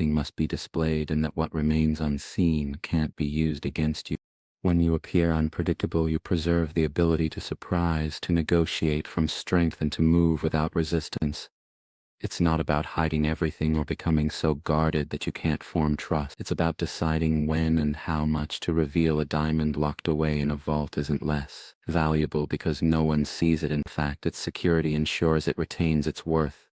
everything must be displayed and that what remains unseen can't be used against you. When you appear unpredictable, you preserve the ability to surprise, to negotiate from strength, and to move without resistance. It's not about hiding everything or becoming so guarded that you can't form trust. It's about deciding when and how much to reveal. A diamond locked away in a vault isn't less valuable because no one sees it. In fact, its security ensures it retains its worth.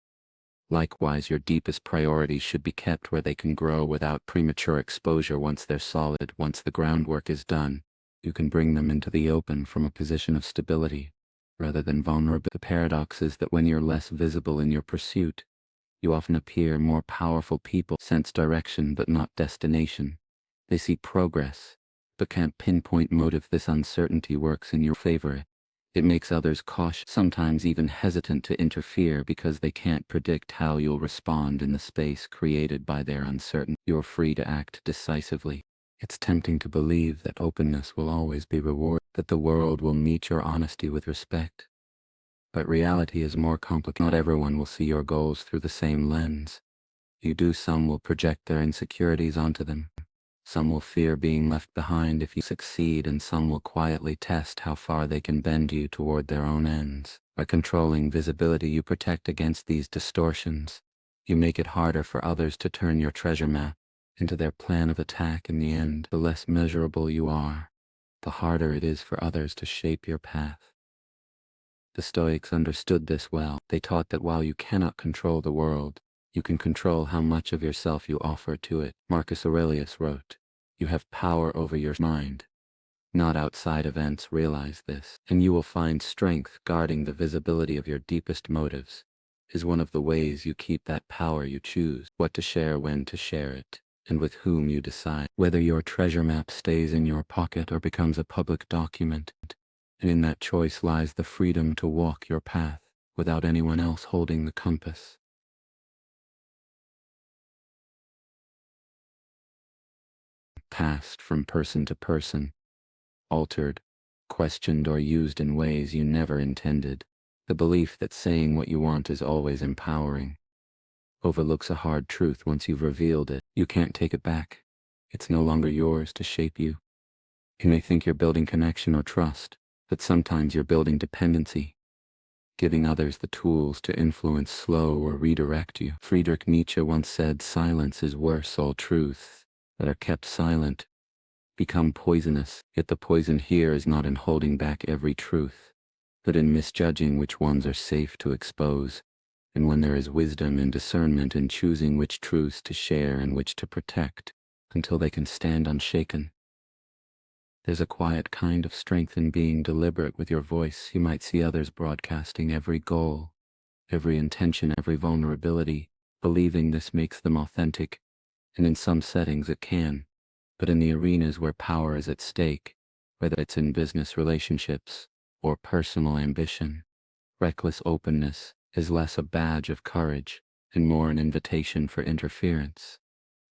Likewise, your deepest priorities should be kept where they can grow without premature exposure. Once they're solid, once the groundwork is done, you can bring them into the open from a position of stability rather than vulnerability. The paradox is that when you're less visible in your pursuit, you often appear more powerful. People sense direction but not destination. They see progress but can't pinpoint motive. This uncertainty works in your favor. It makes others cautious, sometimes even hesitant to interfere because they can't predict how you'll respond in the space created by their uncertainty. You're free to act decisively. It's tempting to believe that openness will always be rewarded, that the world will meet your honesty with respect. But reality is more complicated. Not everyone will see your goals through the same lens. You do. Some will project their insecurities onto them. Some will fear being left behind if you succeed, and some will quietly test how far they can bend you toward their own ends. By controlling visibility, you protect against these distortions. You make it harder for others to turn your treasure map into their plan of attack. In the end, the less measurable you are, the harder it is for others to shape your path. The Stoics understood this well. They taught that while you cannot control the world, you can control how much of yourself you offer to it. Marcus Aurelius wrote, "You have power over your mind, not outside events. Realize this, and you will find strength. Guarding the visibility of your deepest motives is one of the ways you keep that power. You choose what to share, when to share it, and with whom you decide whether your treasure map stays in your pocket or becomes a public document. And in that choice lies the freedom to walk your path without anyone else holding the compass." Passed from person to person, altered, questioned, or used in ways you never intended. The belief that saying what you want is always empowering overlooks a hard truth. Once you've revealed it, you can't take it back. It's no longer yours to shape you. You may think you're building connection or trust, but sometimes you're building dependency, giving others the tools to influence, slow, or redirect you. Friedrich Nietzsche once said, "Silence is worse. All truths that are kept silent become poisonous." Yet the poison here is not in holding back every truth, but in misjudging which ones are safe to expose. And when there is wisdom and discernment in choosing which truths to share and which to protect until they can stand unshaken. There's a quiet kind of strength in being deliberate with your voice. You might see others broadcasting every goal, every intention, every vulnerability, believing this makes them authentic. And in some settings it can. But in the arenas where power is at stake, whether it's in business relationships or personal ambition, reckless openness is less a badge of courage and more an invitation for interference.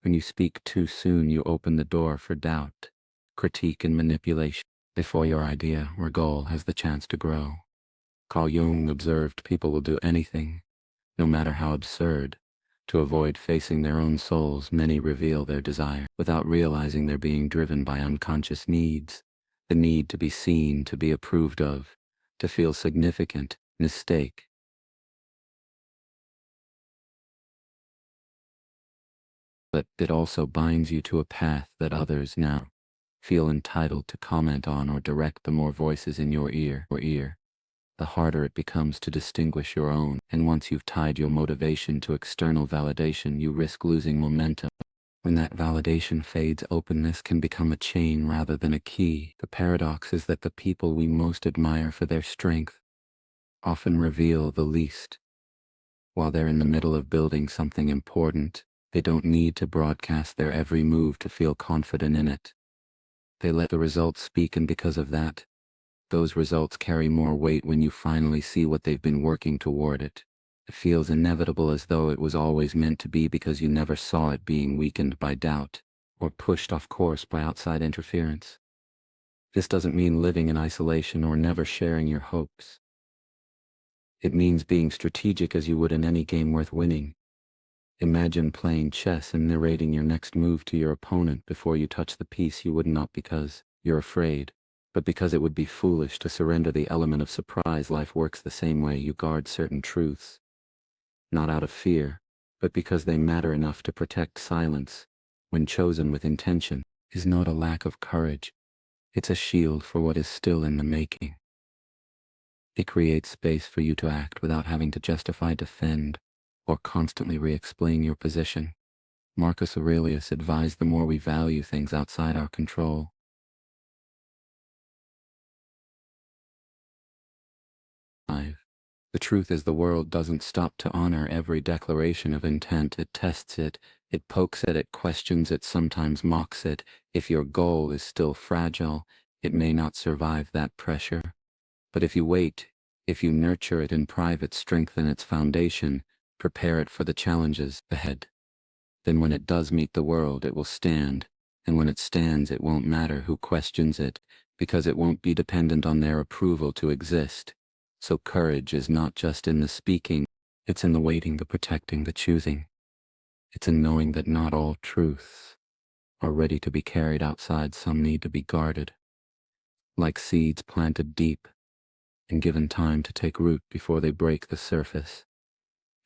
When you speak too soon, you open the door for doubt, critique, and manipulation before your idea or goal has the chance to grow. Carl Jung observed people will do anything, no matter how absurd, to avoid facing their own souls. Many reveal their desire without realizing they're being driven by unconscious needs. The need to be seen, to be approved of, to feel significant. Mistake. But it also binds you to a path that others now feel entitled to comment on or direct. The more voices in your ear, the harder it becomes to distinguish your own. And once you've tied your motivation to external validation, you risk losing momentum. When that validation fades, openness can become a chain rather than a key. The paradox is that the people we most admire for their strength often reveal the least. While they're in the middle of building something important, they don't need to broadcast their every move to feel confident in it. They let the results speak, and because of that, those results carry more weight when you finally see what they've been working toward. It feels inevitable, as though it was always meant to be, because you never saw it being weakened by doubt or pushed off course by outside interference. This doesn't mean living in isolation or never sharing your hopes. It means being strategic as you would in any game worth winning. Imagine playing chess and narrating your next move to your opponent before you touch the piece. You would not because you're afraid, but because it would be foolish to surrender the element of surprise. Life works the same way. You guard certain truths, not out of fear, but because they matter enough to protect. Silence, when chosen with intention, is not a lack of courage. It's a shield for what is still in the making. It creates space for you to act without having to justify, defend, or constantly re-explain your position. Marcus Aurelius advised the more we value things outside our control, the truth is the world doesn't stop to honor every declaration of intent. It tests it, it pokes at it, questions it, sometimes mocks it. If your goal is still fragile, it may not survive that pressure. But if you wait, if you nurture it in private, strengthen its foundation, prepare it for the challenges ahead, then when it does meet the world, it will stand. And when it stands, it won't matter who questions it, because it won't be dependent on their approval to exist. So courage is not just in the speaking, it's in the waiting, the protecting, the choosing. It's in knowing that not all truths are ready to be carried outside. Some need to be guarded, like seeds planted deep and given time to take root before they break the surface.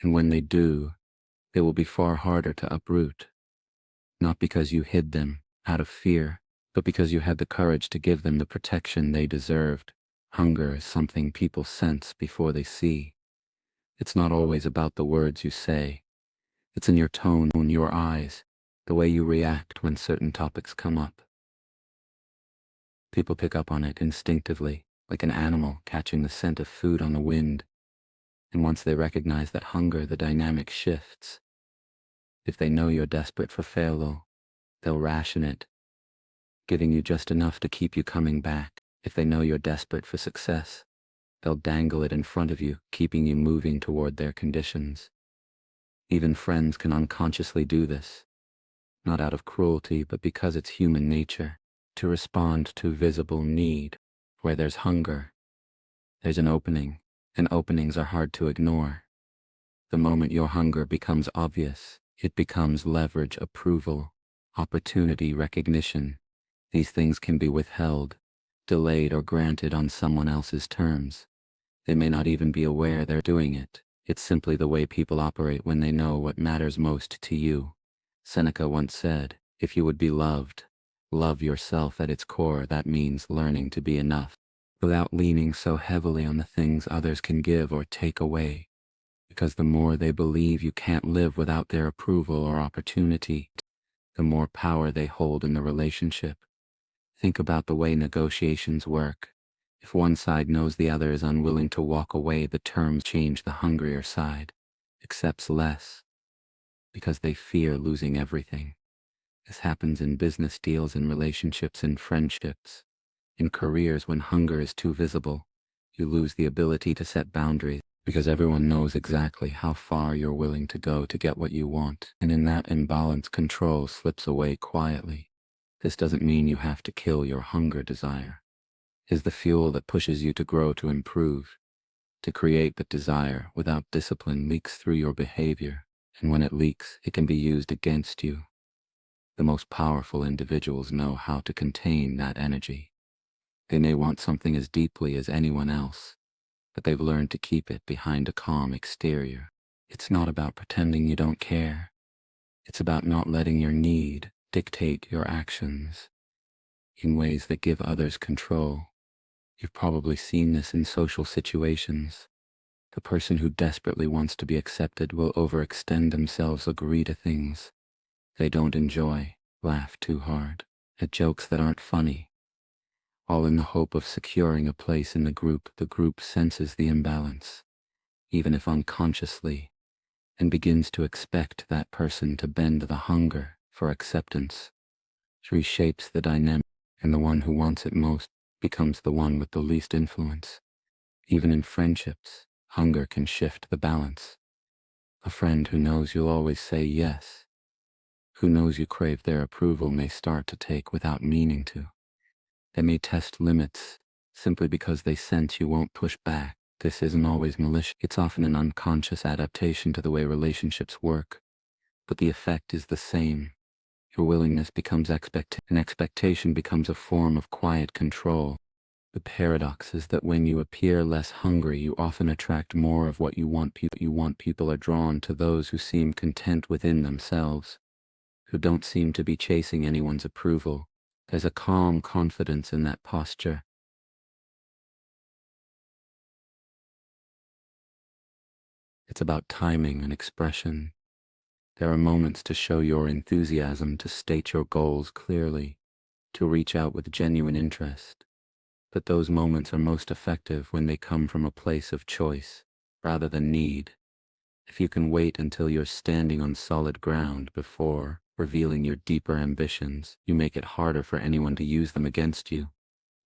And when they do, they will be far harder to uproot. Not because you hid them out of fear, but because you had the courage to give them the protection they deserved. Hunger is something people sense before they see. It's not always about the words you say. It's in your tone, in your eyes, the way you react when certain topics come up. People pick up on it instinctively, like an animal catching the scent of food on the wind. And once they recognize that hunger, the dynamic shifts. If they know you're desperate for failure, they'll ration it, giving you just enough to keep you coming back. If they know you're desperate for success, they'll dangle it in front of you, keeping you moving toward their conditions. Even friends can unconsciously do this, not out of cruelty, but because it's human nature to respond to visible need. Where there's hunger, there's an opening, and openings are hard to ignore. The moment your hunger becomes obvious, it becomes leverage, approval, opportunity, recognition. These things can be withheld, delayed, or granted on someone else's terms. They may not even be aware they're doing it. It's simply the way people operate when they know what matters most to you. Seneca once said, if you would be loved, love yourself at its core. That means learning to be enough, without leaning so heavily on the things others can give or take away. Because the more they believe you can't live without their approval or opportunity, the more power they hold in the relationship. Think about the way negotiations work. If one side knows the other is unwilling to walk away, the terms change. The hungrier side accepts less because they fear losing everything. This happens in business deals, in relationships, in friendships, in careers. When hunger is too visible, you lose the ability to set boundaries because everyone knows exactly how far you're willing to go to get what you want. And in that imbalance, control slips away quietly. This doesn't mean you have to kill your hunger. Desire is the fuel that pushes you to grow, to improve, to create. But desire without discipline leaks through your behavior, and when it leaks, it can be used against you. The most powerful individuals know how to contain that energy. They may want something as deeply as anyone else, but they've learned to keep it behind a calm exterior. It's not about pretending you don't care. It's about not letting your need dictate your actions in ways that give others control. You've probably seen this in social situations. The person who desperately wants to be accepted will overextend themselves, agree to things they don't enjoy, laugh too hard at jokes that aren't funny, all in the hope of securing a place in the group. The group senses the imbalance, even if unconsciously, and begins to expect that person to bend. The hunger for acceptance reshapes the dynamic, and the one who wants it most becomes the one with the least influence. Even in friendships, hunger can shift the balance. A friend who knows you'll always say yes, who knows you crave their approval, may start to take without meaning to. They may test limits simply because they sense you won't push back. This isn't always malicious. It's often an unconscious adaptation to the way relationships work. but the effect is the same. Your willingness becomes and expectation becomes a form of quiet control. The paradox is that when you appear less hungry, you often attract more of what you want. People are drawn to those who seem content within themselves, who don't seem to be chasing anyone's approval. There's a calm confidence in that posture. It's about timing and expression. There are moments to show your enthusiasm, to state your goals clearly, to reach out with genuine interest. But those moments are most effective when they come from a place of choice, rather than need. If you can wait until you're standing on solid ground before revealing your deeper ambitions, you make it harder for anyone to use them against you.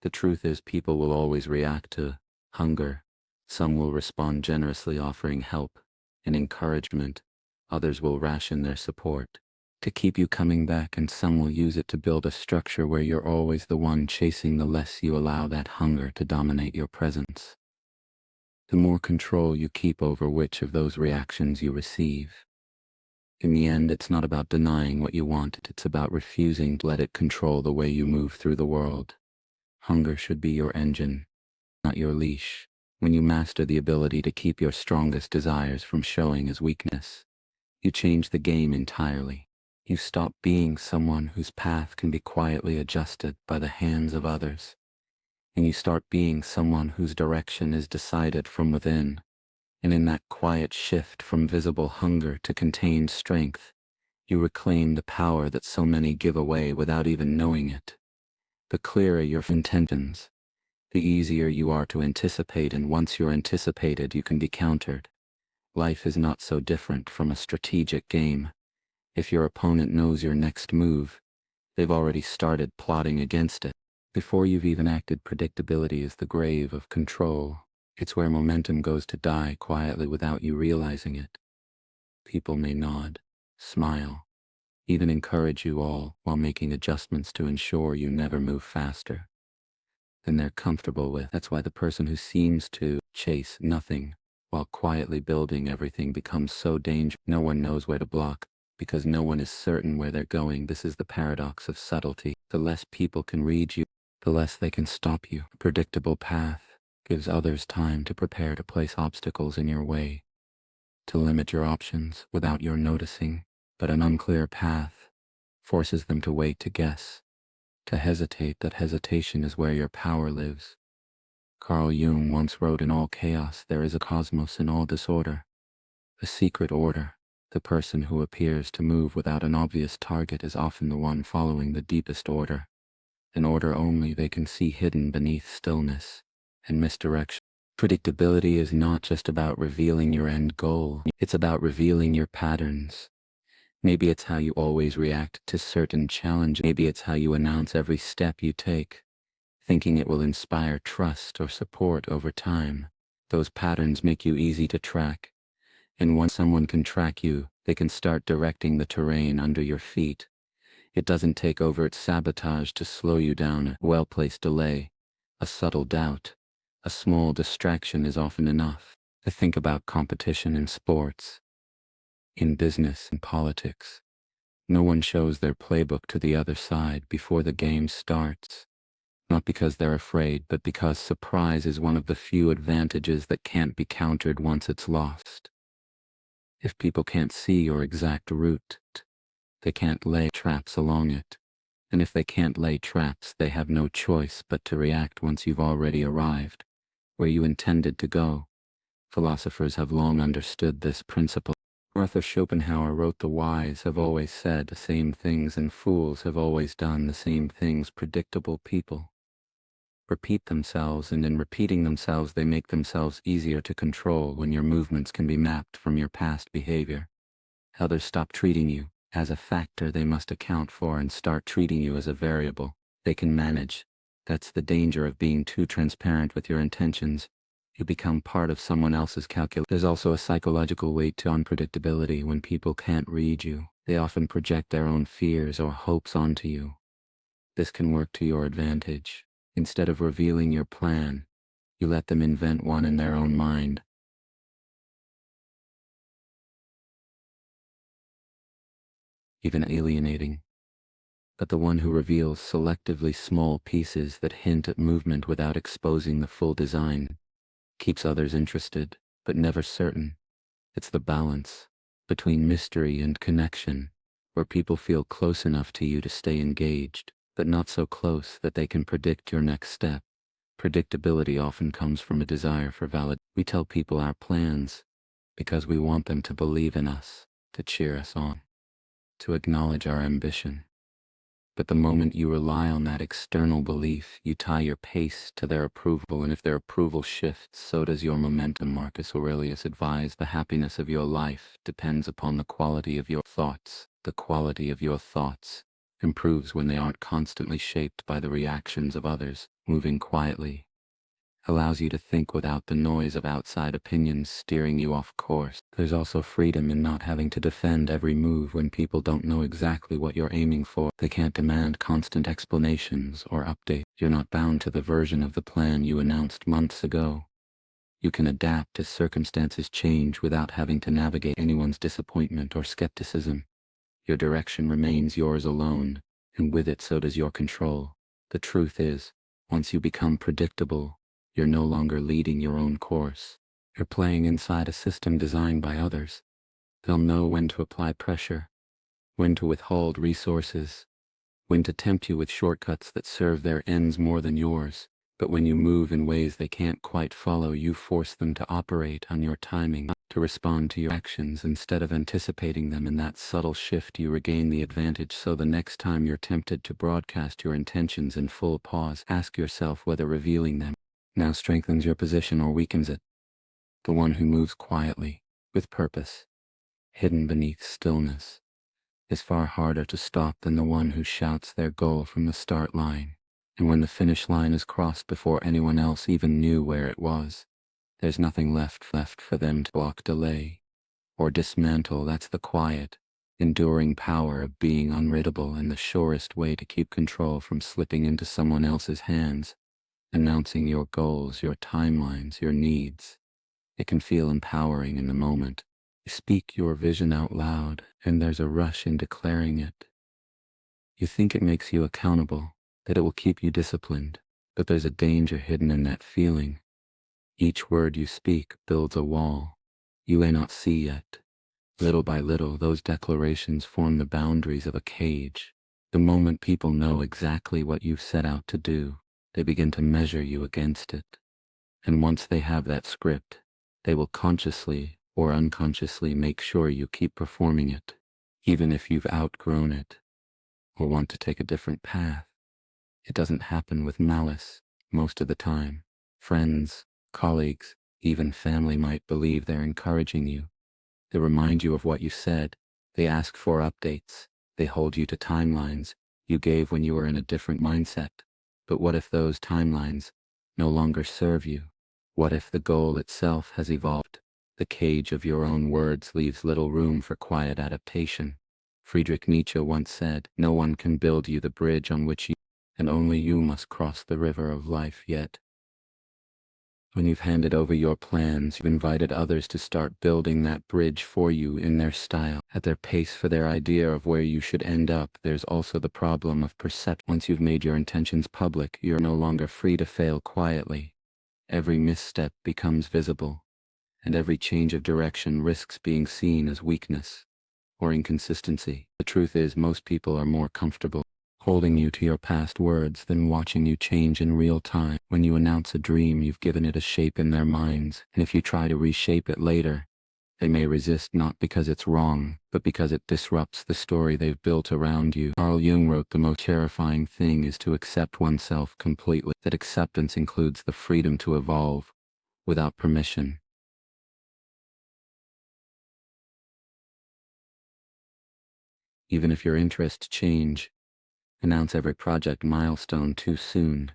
The truth is, people will always react to hunger. Some will respond generously, offering help and encouragement. Others will ration their support to keep you coming back, and some will use it to build a structure where you're always the one chasing. The less you allow that hunger to dominate your presence, the more control you keep over which of those reactions you receive. In the end, it's not about denying what you want, it's about refusing to let it control the way you move through the world. Hunger should be your engine, not your leash. When you master the ability to keep your strongest desires from showing as weakness, you change the game entirely. You stop being someone whose path can be quietly adjusted by the hands of others, and you start being someone whose direction is decided from within. And in that quiet shift from visible hunger to contained strength, you reclaim the power that so many give away without even knowing it. The clearer your intentions, the easier you are to anticipate, and once you're anticipated, you can be countered. Life is not so different from a strategic game. If your opponent knows your next move, they've already started plotting against it. Before you've even acted, predictability is the grave of control. It's where momentum goes to die quietly without you realizing it. People may nod, smile, even encourage you, all while making adjustments to ensure you never move faster than they're comfortable with. That's why the person who seems to chase nothing while quietly building everything becomes so dangerous. No one knows where to block, because no one is certain where they're going. This is the paradox of subtlety. The less people can read you, the less they can stop you. A predictable path gives others time to prepare, to place obstacles in your way, to limit your options without your noticing. But an unclear path forces them to wait, to guess, to hesitate. That hesitation is where your power lives. Carl Jung once wrote, "In all chaos there is a cosmos, in all disorder a secret order." The person who appears to move without an obvious target is often the one following the deepest order, an order only they can see hidden beneath stillness and misdirection. Predictability is not just about revealing your end goal, it's about revealing your patterns. Maybe it's how you always react to certain challenges. Maybe it's how you announce every step you take, thinking it will inspire trust or support over time. Those patterns make you easy to track, and once someone can track you, they can start directing the terrain under your feet. It doesn't take overt sabotage to slow you down. A well-placed delay, a subtle doubt, a small distraction is often enough. To think about competition in sports, in business, and politics. No one shows their playbook to the other side before the game starts. Not because they're afraid, but because surprise is one of the few advantages that can't be countered once it's lost. If people can't see your exact route, they can't lay traps along it. And if they can't lay traps, they have no choice but to react once you've already arrived where you intended to go. Philosophers have long understood this principle. Arthur Schopenhauer wrote, "The wise have always said the same things, and fools have always done the same things." Predictable people repeat themselves, and in repeating themselves, they make themselves easier to control. When your movements can be mapped from your past behavior, others stop treating you as a factor they must account for and start treating you as a variable they can manage. That's the danger of being too transparent with your intentions. You become part of someone else's calculus. There's also a psychological weight to unpredictability. When people can't read you, they often project their own fears or hopes onto you. This can work to your advantage. Instead of revealing your plan, you let them invent one in their own mind. even alienating. But the one who reveals selectively small pieces that hint at movement without exposing the full design keeps others interested, but never certain. It's the balance between mystery and connection, where people feel close enough to you to stay engaged, but not so close that they can predict your next step. Predictability often comes from a desire for validation. We tell people our plans because we want them to believe in us, to cheer us on, to acknowledge our ambition. But the moment you rely on that external belief, you tie your pace to their approval, and if their approval shifts, so does your momentum. Marcus Aurelius advised the happiness of your life depends upon the quality of your thoughts. The quality of your thoughts improves when they aren't constantly shaped by the reactions of others. Moving quietly allows you to think without the noise of outside opinions steering you off course. There's also freedom in not having to defend every move when people don't know exactly what you're aiming for. They can't demand constant explanations or updates. You're not bound to the version of the plan you announced months ago. You can adapt as circumstances change without having to navigate anyone's disappointment or skepticism. Your direction remains yours alone, and with it so does your control. The truth is, once you become predictable, you're no longer leading your own course. You're playing inside a system designed by others. They'll know when to apply pressure, when to withhold resources, when to tempt you with shortcuts that serve their ends more than yours. But when you move in ways they can't quite follow, you force them to operate on your timing, to respond to your actions instead of anticipating them. In that subtle shift you regain the advantage, so the next time you're tempted to broadcast your intentions in full, pause. Ask yourself whether revealing them now strengthens your position or weakens it. The one who moves quietly, with purpose, hidden beneath stillness, is far harder to stop than the one who shouts their goal from the start line. And when the finish line is crossed before anyone else even knew where it was, there's nothing left for them to block, delay, or dismantle. That's the quiet, enduring power of being unreadable, and the surest way to keep control from slipping into someone else's hands. Announcing your goals, your timelines, your needs. It can feel empowering in the moment. You speak your vision out loud, and there's a rush in declaring it. You think it makes you accountable, that it will keep you disciplined, but there's a danger hidden in that feeling. Each word you speak builds a wall you may not see yet. Little by little, those declarations form the boundaries of a cage. The moment people know exactly what you've set out to do, they begin to measure you against it. And once they have that script, they will consciously or unconsciously make sure you keep performing it, even if you've outgrown it or want to take a different path. It doesn't happen with malice most of the time. Friends, colleagues, even family might believe they're encouraging you. They remind you of what you said. They ask for updates. They hold you to timelines you gave when you were in a different mindset. But what if those timelines no longer serve you? What if the goal itself has evolved? The cage of your own words leaves little room for quiet adaptation. Friedrich Nietzsche once said, "No one can build you the bridge on which you, and only you must cross the river of life." Yet, when you've handed over your plans, you've invited others to start building that bridge for you in their style, at their pace, for their idea of where you should end up. There's also the problem of perception. Once you've made your intentions public, you're no longer free to fail quietly. Every misstep becomes visible, and every change of direction risks being seen as weakness or inconsistency. The truth is, most people are more comfortable holding you to your past words than watching you change in real time. When you announce a dream, you've given it a shape in their minds, and if you try to reshape it later, they may resist, not because it's wrong, but because it disrupts the story they've built around you. Carl Jung wrote, "The most terrifying thing is to accept oneself completely." That acceptance includes the freedom to evolve without permission. Even if your interests change, announce every project milestone too soon,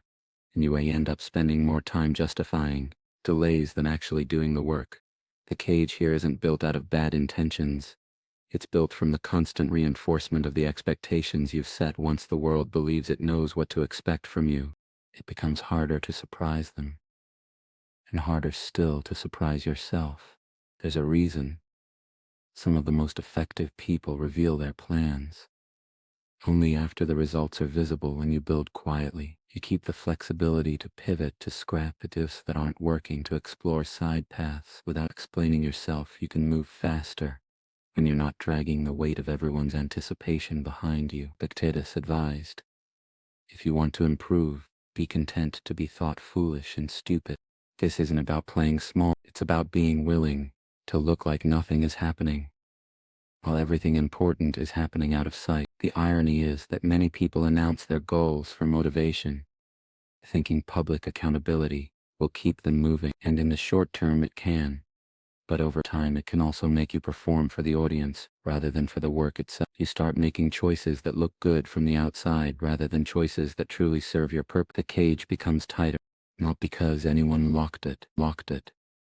and you may end up spending more time justifying delays than actually doing the work. The cage here isn't built out of bad intentions. It's built from the constant reinforcement of the expectations you've set. Once the world believes it knows what to expect from you, it becomes harder to surprise them, and harder still to surprise yourself. There's a reason Some of the most effective people reveal their plans only after the results are visible. When you build quietly, you keep the flexibility to pivot, to scrap ideas that aren't working, to explore side paths without explaining yourself. You can move faster when you're not dragging the weight of everyone's anticipation behind you. Epictetus advised, if you want to improve, be content to be thought foolish and stupid. This isn't about playing small, it's about being willing to look like nothing is happening while everything important is happening out of sight. The irony is that many people announce their goals for motivation, thinking public accountability will keep them moving, and in the short term it can. But over time it can also make you perform for the audience rather than for the work itself. You start making choices that look good from the outside rather than choices that truly serve your purpose. The cage becomes tighter, not because anyone locked it,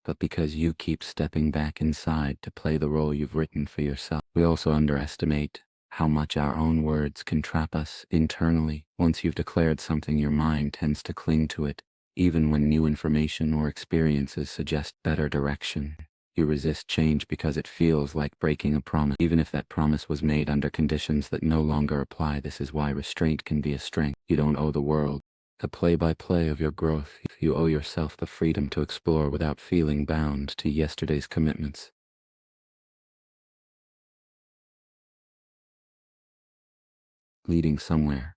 but because you keep stepping back inside to play the role you've written for yourself. We also underestimate how much our own words can trap us internally. Once you've declared something, your mind tends to cling to it, even when new information or experiences suggest better direction. You resist change because it feels like breaking a promise, even if that promise was made under conditions that no longer apply. This is why restraint can be a strength. You don't owe the world the play-by-play of your growth. You owe yourself the freedom to explore without feeling bound to yesterday's commitments. Leading somewhere,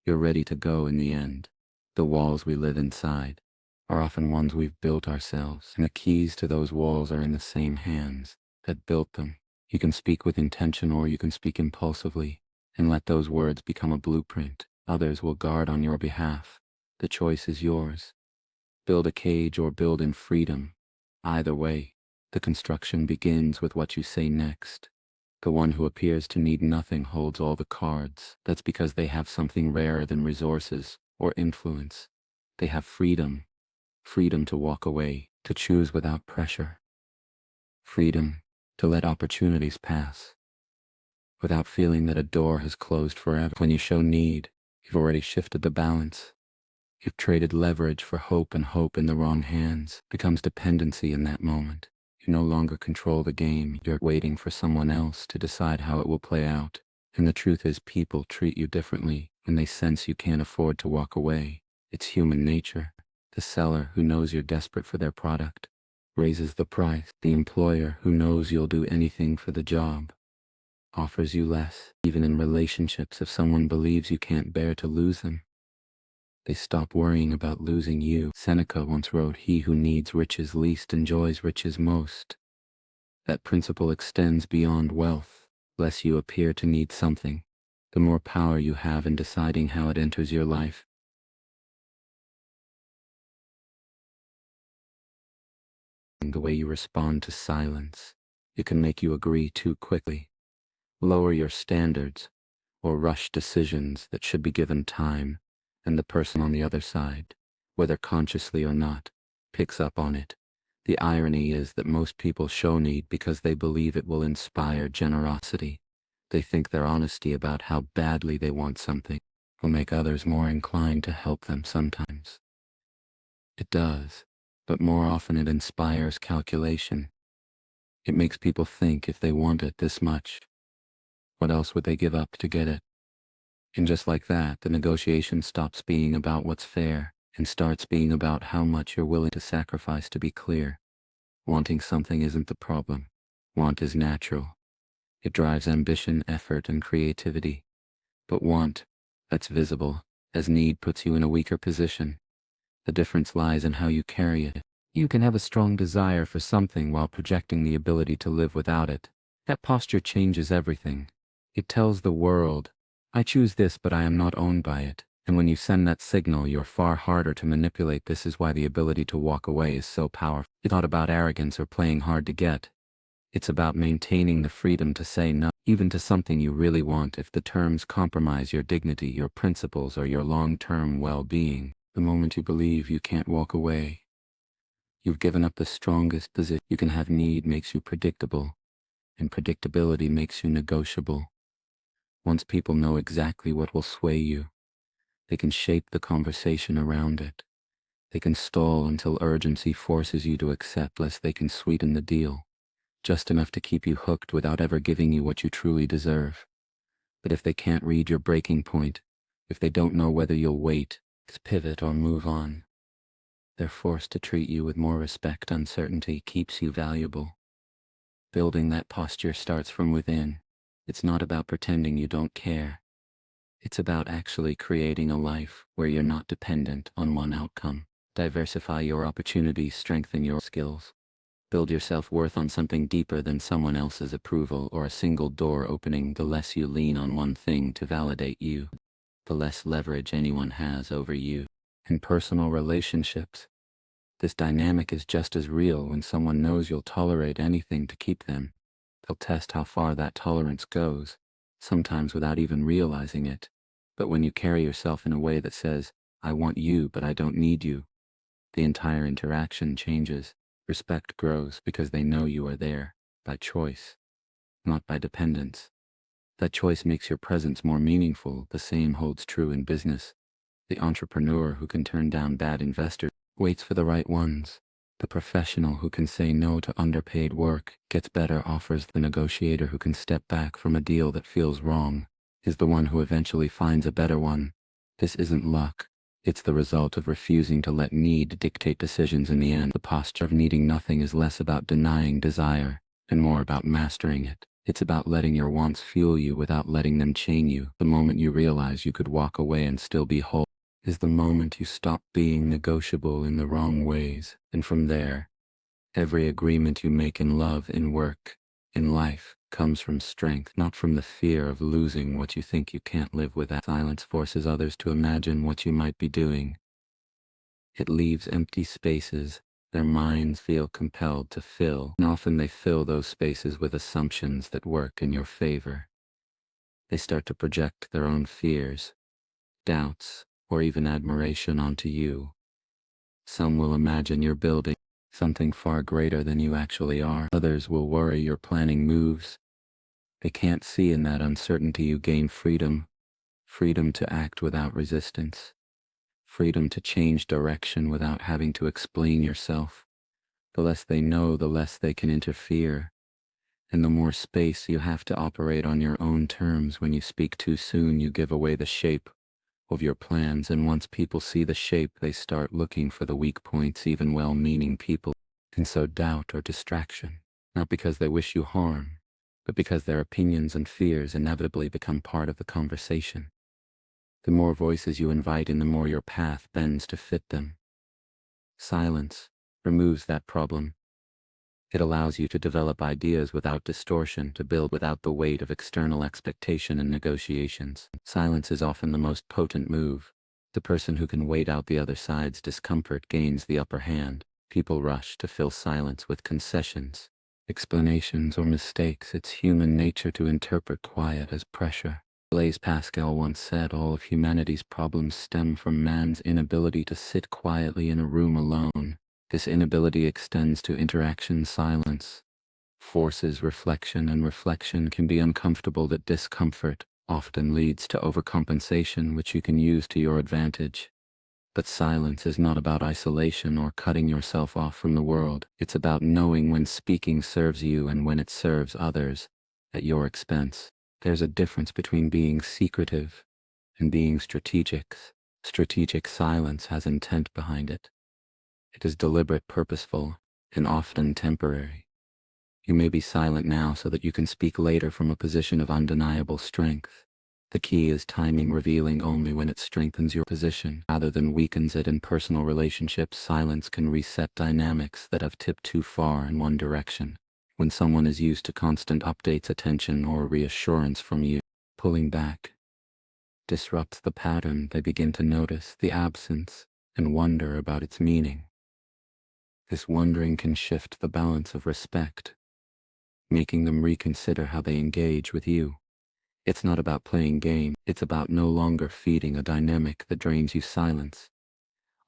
you're ready to go in the end. The walls we live inside are often ones we've built ourselves, and the keys to those walls are in the same hands that built them. You can speak with intention or you can speak impulsively, and let those words become a blueprint others will guard on your behalf. The choice is yours. Build a cage or build in freedom. Either way, the construction begins with what you say next. The one who appears to need nothing holds all the cards. That's because they have something rarer than resources or influence. They have freedom. Freedom to walk away, to choose without pressure. Freedom to let opportunities pass without feeling that a door has closed forever. When you show need, you've already shifted the balance. You've traded leverage for hope, and hope in the wrong hands becomes dependency in that moment. You no longer control the game. You're waiting for someone else to decide how it will play out. And the truth is, people treat you differently when they sense you can't afford to walk away. It's human nature. The seller who knows you're desperate for their product raises the price. The employer who knows you'll do anything for the job offers you less. Even in relationships, if someone believes you can't bear to lose them, they stop worrying about losing you. Seneca once wrote, "He who needs riches least enjoys riches most." That principle extends beyond wealth. Less you appear to need something, the more power you have in deciding how it enters your life. The way you respond to silence, it can make you agree too quickly, lower your standards, or rush decisions that should be given time, and the person on the other side, whether consciously or not, picks up on it. The irony is that most people show need because they believe it will inspire generosity. They think their honesty about how badly they want something will make others more inclined to help them. Sometimes it does, but more often it inspires calculation. It makes people think, if they want it this much, what else would they give up to get it? And just like that, the negotiation stops being about what's fair and starts being about how much you're willing to sacrifice. To be clear, wanting something isn't the problem. Want is natural. It drives ambition, effort, and creativity. But want, that's visible, as need, puts you in a weaker position. The difference lies in how you carry it. You can have a strong desire for something while projecting the ability to live without it. That posture changes everything. It tells the world, I choose this, but I am not owned by it. And when you send that signal, you're far harder to manipulate. This is why the ability to walk away is so powerful. It's not about arrogance or playing hard to get. It's about maintaining the freedom to say no, even to something you really want, if the terms compromise your dignity, your principles, or your long-term well-being. The moment you believe you can't walk away, you've given up the strongest position. You can have need makes you predictable, and predictability makes you negotiable. Once people know exactly what will sway you, they can shape the conversation around it. They can stall until urgency forces you to accept, lest they can sweeten the deal. just enough to keep you hooked without ever giving you what you truly deserve. But if they can't read your breaking point, if they don't know whether you'll wait, pivot, or move on, they're forced to treat you with more respect. Uncertainty keeps you valuable. Building that posture starts from within. It's not about pretending you don't care. It's about actually creating a life where you're not dependent on one outcome. Diversify your opportunities, strengthen your skills. Build your self-worth on something deeper than someone else's approval or a single door opening. The less you lean on one thing to validate you, the less leverage anyone has over you. In personal relationships, this dynamic is just as real. When someone knows you'll tolerate anything to keep them, they'll test how far that tolerance goes, sometimes without even realizing it. But when you carry yourself in a way that says, I want you, but I don't need you, the entire interaction changes. Respect grows because they know you are there, by choice, not by dependence. That choice makes your presence more meaningful. The same holds true in business. The entrepreneur who can turn down bad investors waits for the right ones. The professional who can say no to underpaid work gets better offers. The negotiator who can step back from a deal that feels wrong is the one who eventually finds a better one. This isn't luck. It's the result of refusing to let need dictate decisions. In the end, the posture of needing nothing is less about denying desire and more about mastering it. It's about letting your wants fuel you without letting them chain you. The moment you realize you could walk away and still be whole is the moment you stop being negotiable in the wrong ways. And from there, every agreement you make in love, in work, in life, comes from strength, not from the fear of losing what you think you can't live without. Silence forces others to imagine what you might be doing. It leaves empty spaces their minds feel compelled to fill, and often they fill those spaces with assumptions that work in your favor. They start to project their own fears, doubts, or even admiration onto you. Some will imagine you're building something far greater than you actually are. Others will worry you're planning moves. They can't see in that uncertainty you gain freedom. Freedom to act without resistance. Freedom to change direction without having to explain yourself. The less they know, the less they can interfere. And the more space you have to operate on your own terms. When you speak too soon, you give away the shape of your plans, and once people see the shape, they start looking for the weak points. Even well-meaning people can sow doubt or distraction, not because they wish you harm, but because their opinions and fears inevitably become part of the conversation. The more voices you invite in, the more your path bends to fit them. Silence removes that problem. It allows you to develop ideas without distortion, to build without the weight of external expectation and negotiations. Silence is often the most potent move. The person who can wait out the other side's discomfort gains the upper hand. People rush to fill silence with concessions, explanations, or mistakes. It's human nature to interpret quiet as pressure. Blaise Pascal once said, all of humanity's problems stem from man's inability to sit quietly in a room alone. This inability extends to interaction. Silence forces reflection, and reflection can be uncomfortable. That discomfort often leads to overcompensation, which you can use to your advantage. But silence is not about isolation or cutting yourself off from the world. It's about knowing when speaking serves you and when it serves others at your expense. There's a difference between being secretive and being strategic. Strategic silence has intent behind it. It is deliberate, purposeful, and often temporary. You may be silent now so that you can speak later from a position of undeniable strength. The key is timing, revealing only when it strengthens your position rather than weakens it. In personal relationships, silence can reset dynamics that have tipped too far in one direction. When someone is used to constant updates, attention, or reassurance from you, pulling back disrupts the pattern. They begin to notice the absence and wonder about its meaning. This wondering can shift the balance of respect, making them reconsider how they engage with you. It's not about playing game, it's about no longer feeding a dynamic that drains you. Silence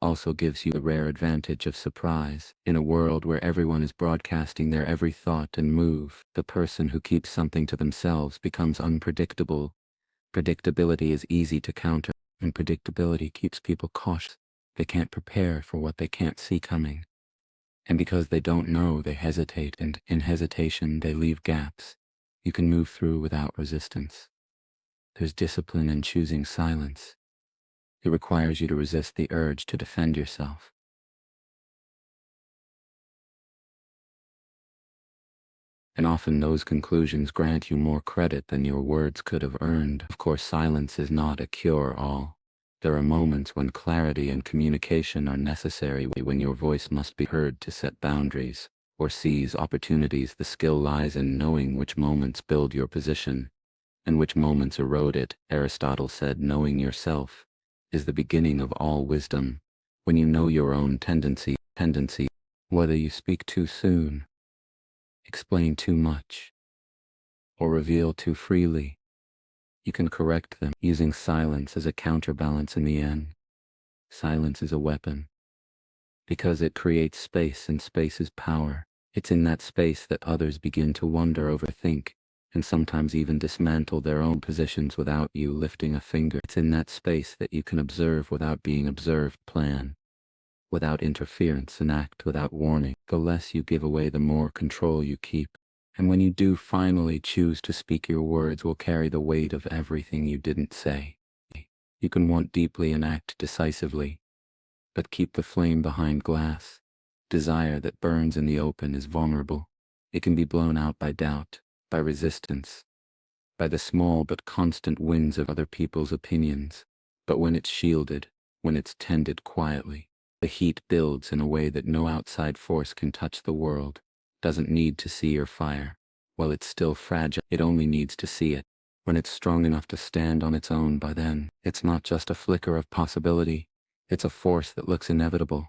also gives you the rare advantage of surprise. In a world where everyone is broadcasting their every thought and move, the person who keeps something to themselves becomes unpredictable. Predictability is easy to counter, and predictability keeps people cautious. They can't prepare for what they can't see coming. And because they don't know, they hesitate, and in hesitation they leave gaps you can move through without resistance. There's discipline in choosing silence. It requires you to resist the urge to defend yourself. And often those conclusions grant you more credit than your words could have earned. Of course, silence is not a cure-all. There are moments when clarity and communication are necessary, when your voice must be heard to set boundaries or seize opportunities. The skill lies in knowing which moments build your position and which moments erode it. Aristotle said, knowing yourself is the beginning of all wisdom. When you know your own tendency, whether you speak too soon, explain too much, or reveal too freely, you can correct them using silence as a counterbalance. In the end, silence is a weapon because it creates space, and space is power. It's in that space that others begin to wonder, overthink, and sometimes even dismantle their own positions without you lifting a finger. It's in that space that you can observe without being observed, plan without interference, and act without warning. The less you give away, the more control you keep. And when you do finally choose to speak, your words will carry the weight of everything you didn't say. You can want deeply and act decisively, but keep the flame behind glass. Desire that burns in the open is vulnerable. It can be blown out by doubt, by resistance, by the small but constant winds of other people's opinions. But when it's shielded, when it's tended quietly, the heat builds in a way that no outside force can touch. The world doesn't need to see your fire. While it's still fragile, it only needs to see it. When it's strong enough to stand on its own, by then, it's not just a flicker of possibility. It's a force that looks inevitable,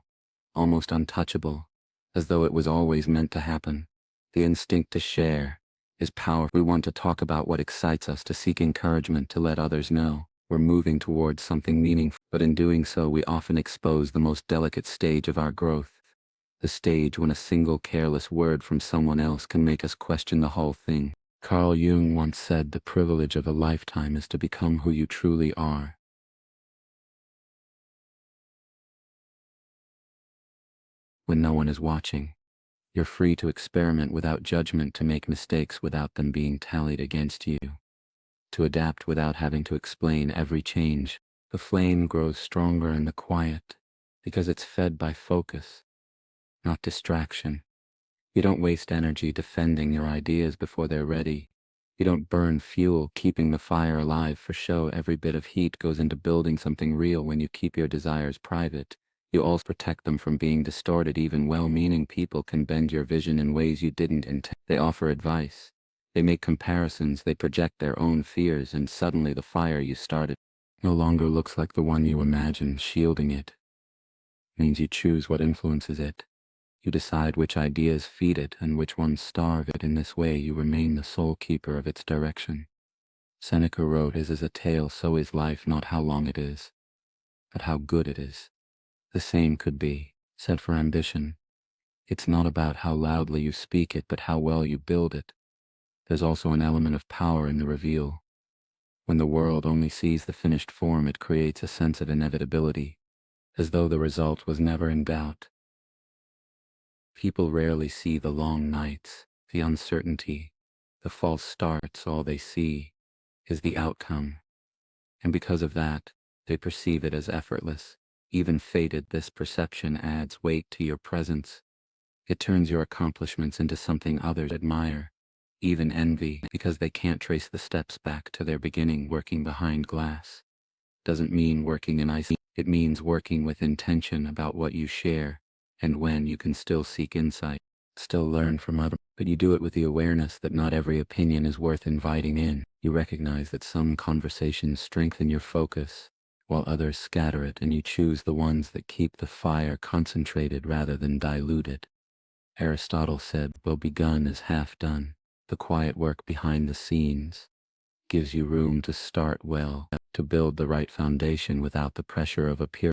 almost untouchable, as though it was always meant to happen. The instinct to share is power. We want to talk about what excites us, to seek encouragement, to let others know we're moving towards something meaningful. But in doing so, we often expose the most delicate stage of our growth. The stage when a single careless word from someone else can make us question the whole thing. Carl Jung once said, the privilege of a lifetime is to become who you truly are. When no one is watching, you're free to experiment without judgment, to make mistakes without them being tallied against you, to adapt without having to explain every change. The flame grows stronger in the quiet because it's fed by focus, not distraction. You don't waste energy defending your ideas before they're ready. You don't burn fuel keeping the fire alive for show. Every bit of heat goes into building something real. When you keep your desires private, you also protect them from being distorted. Even well-meaning people can bend your vision in ways you didn't intend. They offer advice, they make comparisons, they project their own fears, and suddenly the fire you started no longer looks like the one you imagined. Shielding it means you choose what influences it. You decide which ideas feed it and which ones starve it. In this way, you remain the sole keeper of its direction. Seneca wrote, "His is a tale, so is life, not how long it is, but how good it is." The same could be said for ambition. It's not about how loudly you speak it, but how well you build it. There's also an element of power in the reveal. When the world only sees the finished form, it creates a sense of inevitability, as though the result was never in doubt. People rarely see the long nights, the uncertainty, the false starts. All they see is the outcome. And because of that, they perceive it as effortless, even fated. This perception adds weight to your presence. It turns your accomplishments into something others admire, even envy, because they can't trace the steps back to their beginning. Working behind glass doesn't mean working in ice. It means working with intention about what you share, and when you can still seek insight, still learn from others. But you do it with the awareness that not every opinion is worth inviting in. You recognize that some conversations strengthen your focus, while others scatter it, and you choose the ones that keep the fire concentrated rather than diluted. Aristotle said, "Well begun is half done." The quiet work behind the scenes gives you room to start well, to build the right foundation without the pressure of appearance.